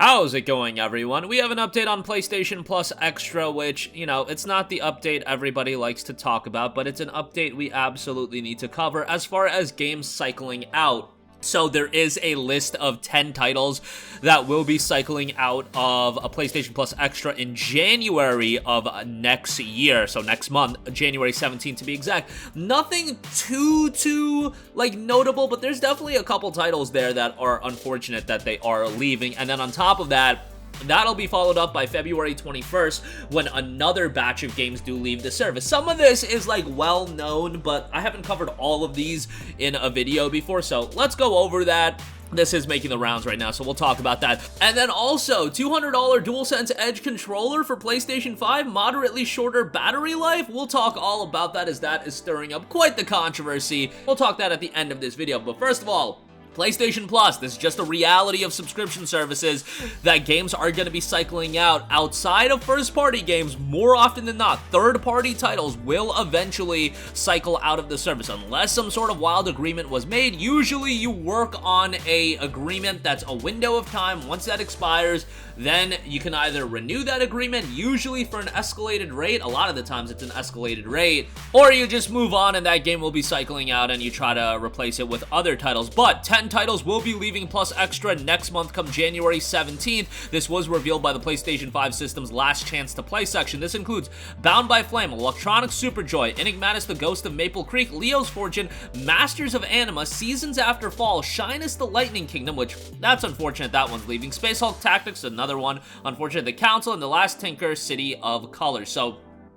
How's it going, everyone? We have an update on PlayStation Plus Extra, which, it's not the update everybody likes to talk about, but it's an update we absolutely need to cover as far as games cycling out. So there is a list of 10 titles that will be cycling out of a PlayStation Plus Extra in January of next year. So next month, January 17th to be exact. Nothing too notable, but there's definitely a couple titles there that are unfortunate that they are leaving. And then on top of that, that'll be followed up by February 21st when another batch of games do leave the service. Some of this is well known, but I haven't covered all of these in a video before, so let's go over that. This is making the rounds right now, so we'll talk about that. And then also, $200 DualSense Edge controller for PlayStation 5, moderately shorter battery life. We'll talk all about that as that is stirring up quite the controversy. We'll talk that at the end of this video, but first of all, PlayStation Plus, this is just a reality of subscription services that games are going to be cycling out. Outside of first-party games, more often than not, third-party titles will eventually cycle out of the service. Unless some sort of wild agreement was made, usually you work on a agreement that's a window of time. Once that expires, then you can either renew that agreement, usually for an escalated rate. A lot of the times it's an escalated rate, or you just move on and that game will be cycling out and you try to replace it with other titles. But 10 titles will be leaving Plus Extra next month come January 17th. This was revealed by the PlayStation 5 system's Last Chance to Play section. This includes Bound by Flame, Electronic Superjoy, Enigmatis the Ghost of Maple Creek, Leo's Fortune, Masters of Anima, Seasons After Fall, Shyness the Lightning Kingdom, which that's unfortunate that one's leaving, Space Hulk Tactics, another one, unfortunate, The Council, and The Last Tinker, City of Colors. So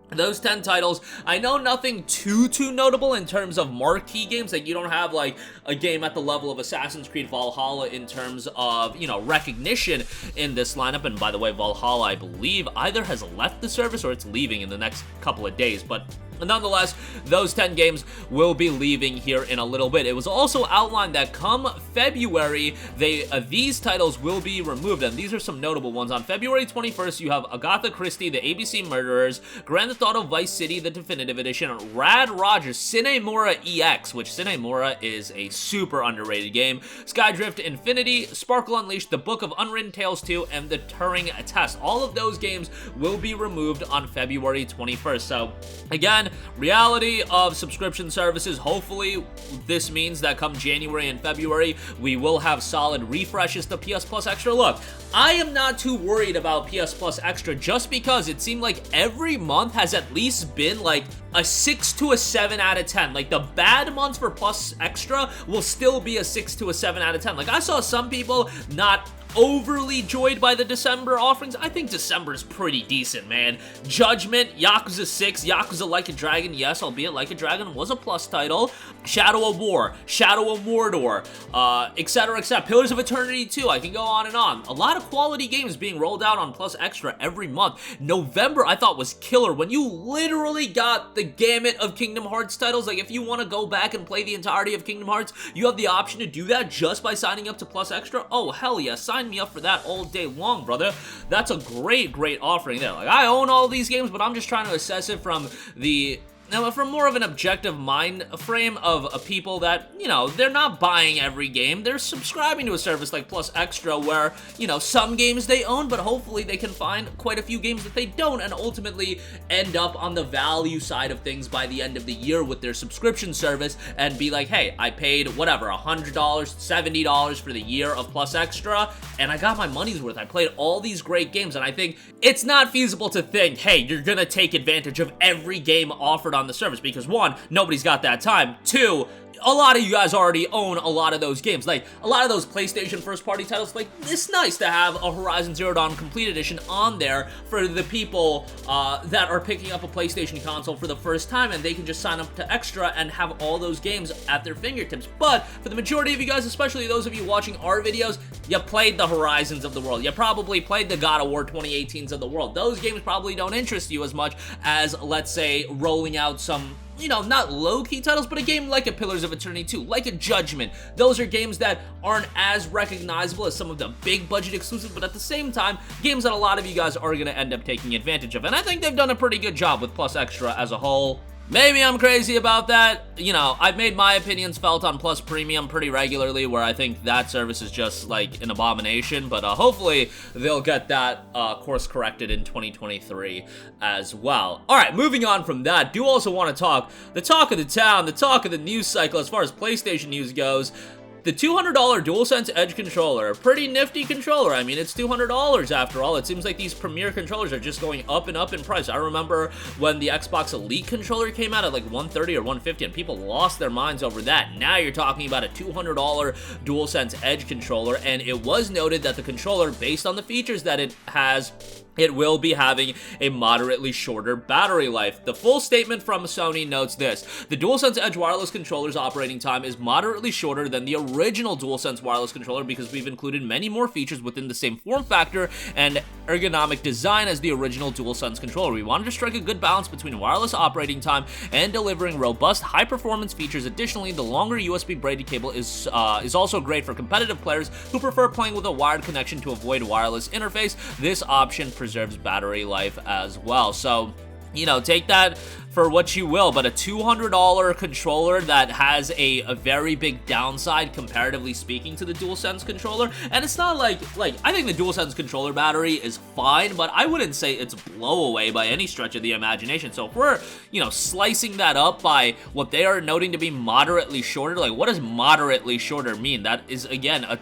those 10 titles, I know nothing too notable in terms of marquee games. You don't have a game at the level of Assassin's Creed Valhalla in terms of, recognition in this lineup. And by the way, Valhalla, I believe, either has left the service or it's leaving in the next couple of days. But nonetheless, those 10 games will be leaving here in a little bit. It was also outlined that come February, these titles will be removed, and these are some notable ones. On February 21st, you have Agatha Christie, The ABC Murderers, Grand Theft Auto Vice City, the Definitive Edition, Rad Rogers, Cinemora EX, which Cinemora is a super underrated game, Skydrift Infinity, Sparkle Unleashed, The Book of Unwritten Tales 2, and The Turing Test. All of those games will be removed on February 21st. So, again, reality of subscription services. Hopefully this means that come January and February we will have solid refreshes to PS Plus Extra. Look, I am not too worried about PS Plus Extra just because it seemed like every month has at least been a 6 to a 7 out of 10. The bad months for Plus Extra will still be a 6 to a 7 out of 10. I saw some people not overly joyed by the December offerings. I think December is pretty decent, man. Judgment, Yakuza 6, Yakuza Like a Dragon, yes, albeit Like a Dragon was a Plus title, Shadow of War, Shadow of Mordor, etc., etc. Pillars of Eternity 2, I can go on and on. A lot of quality games being rolled out on Plus Extra every month. November, I thought, was killer when you literally got the gamut of Kingdom Hearts titles. If you want to go back and play the entirety of Kingdom Hearts, you have the option to do that just by signing up to Plus Extra. Oh, hell yeah, sign me up for that all day long, brother. That's a great offering there. I own all these games, but I'm just trying to assess it from more of an objective mind frame of people that, they're not buying every game. They're subscribing to a service like Plus Extra where, some games they own, but hopefully they can find quite a few games that they don't and ultimately end up on the value side of things by the end of the year with their subscription service and be like, hey, I paid whatever, $100, $70 for the year of Plus Extra, and I got my money's worth. I played all these great games, and I think it's not feasible to think, hey, you're gonna take advantage of every game offered on the service, because one, nobody's got that time. Two, a lot of you guys already own a lot of those games. A lot of those PlayStation first-party titles, it's nice to have a Horizon Zero Dawn Complete Edition on there for the people that are picking up a PlayStation console for the first time, and they can just sign up to Extra and have all those games at their fingertips. But for the majority of you guys, especially those of you watching our videos, you played the Horizons of the world. You probably played the God of War 2018s of the world. Those games probably don't interest you as much as, let's say, rolling out some not low-key titles, but a game like a Pillars of Eternity 2, like a Judgment. Those are games that aren't as recognizable as some of the big budget exclusives, but at the same time, games that a lot of you guys are going to end up taking advantage of. And I think they've done a pretty good job with Plus Extra as a whole. Maybe I'm crazy about that. You know, I've made my opinions felt on Plus Premium pretty regularly, where I think that service is just like an abomination, but hopefully they'll get that course corrected in 2023 as well. All right, moving on from that, do also want to talk the talk of the town, the talk of the news cycle as far as PlayStation news goes. The $200 DualSense Edge controller, a pretty nifty controller. I mean, it's $200 after all. It seems like these premier controllers are just going up and up in price. I remember when the Xbox Elite controller came out at like $130 or $150, and people lost their minds over that. Now you're talking about a $200 DualSense Edge controller, and it was noted that the controller, based on the features that it has, it will be having a moderately shorter battery life. The full statement from Sony notes this: the DualSense Edge wireless controller's operating time is moderately shorter than the original DualSense wireless controller because we've included many more features within the same form factor and ergonomic design as the original DualSense controller. We wanted to strike a good balance between wireless operating time and delivering robust, high-performance features. Additionally, the longer USB braided cable is also great for competitive players who prefer playing with a wired connection to avoid wireless interface. This option preserves battery life as well. So, you know, take that for what you will, but a $200 controller that has a very big downside, comparatively speaking, to the DualSense controller. And it's not like, I think the DualSense controller battery is fine, but I wouldn't say it's blowaway by any stretch of the imagination. So if we're, you know, slicing that up by what they are noting to be moderately shorter, like, what does moderately shorter mean? That is, again,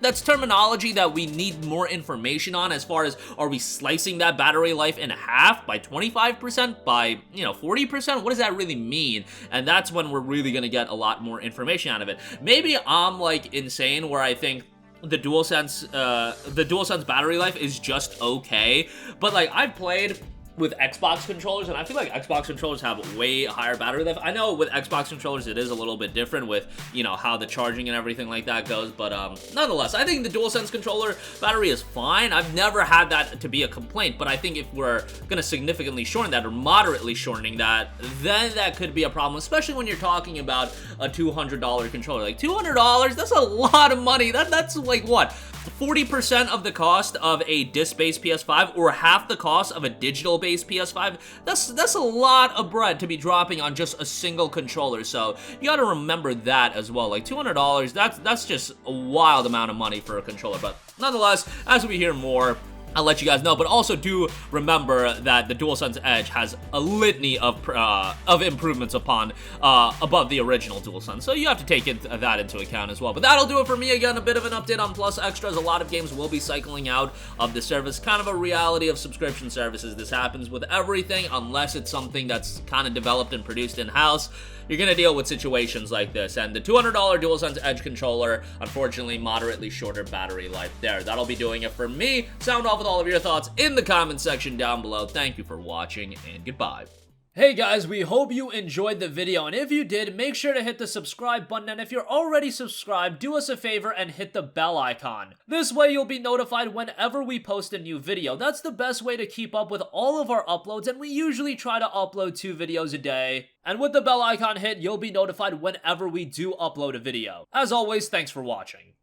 that's terminology that we need more information on, as far as, are we slicing that battery life in half by 25%, by, you know, 40%? What does that really mean? And that's when we're really gonna get a lot more information out of it. Maybe I'm like insane where I think the DualSense battery life is just okay, but like, I've played with Xbox controllers, and I feel like Xbox controllers have way higher battery life. I know with Xbox controllers it is a little bit different with, you know, how the charging and everything like that goes, but nonetheless, I think the DualSense controller battery is fine. I've never had that to be a complaint, but I think if we're gonna significantly shorten that, or moderately shortening that, then that could be a problem, especially when you're talking about a $200 controller. Like, $200, that's a lot of money. That's like, what, 40% of the cost of a disc-based PS5, or half the cost of a digital-based PS5. That's a lot of bread to be dropping on just a single controller, so you gotta remember that as well. Like, $200, that's just a wild amount of money for a controller, but nonetheless, as we hear more, I'll let you guys know. But also do remember that the DualSense Edge has a litany of improvements above the original DualSense, so you have to take that into account as well. But that'll do it for me. Again, a bit of an update on Plus Extras. A lot of games will be cycling out of the service. Kind of a reality of subscription services. This happens with everything, unless it's something that's kind of developed and produced in-house. You're gonna deal with situations like this, and the $200 DualSense Edge controller, unfortunately, moderately shorter battery life there. That'll be doing it for me. Sound off with all of your thoughts in the comment section down below. Thank you for watching, and goodbye. Hey guys, we hope you enjoyed the video, and if you did, make sure to hit the subscribe button, and if you're already subscribed, do us a favor and hit the bell icon. This way you'll be notified whenever we post a new video. That's the best way to keep up with all of our uploads, and we usually try to upload 2 videos a day. And with the bell icon hit, you'll be notified whenever we do upload a video. As always, thanks for watching.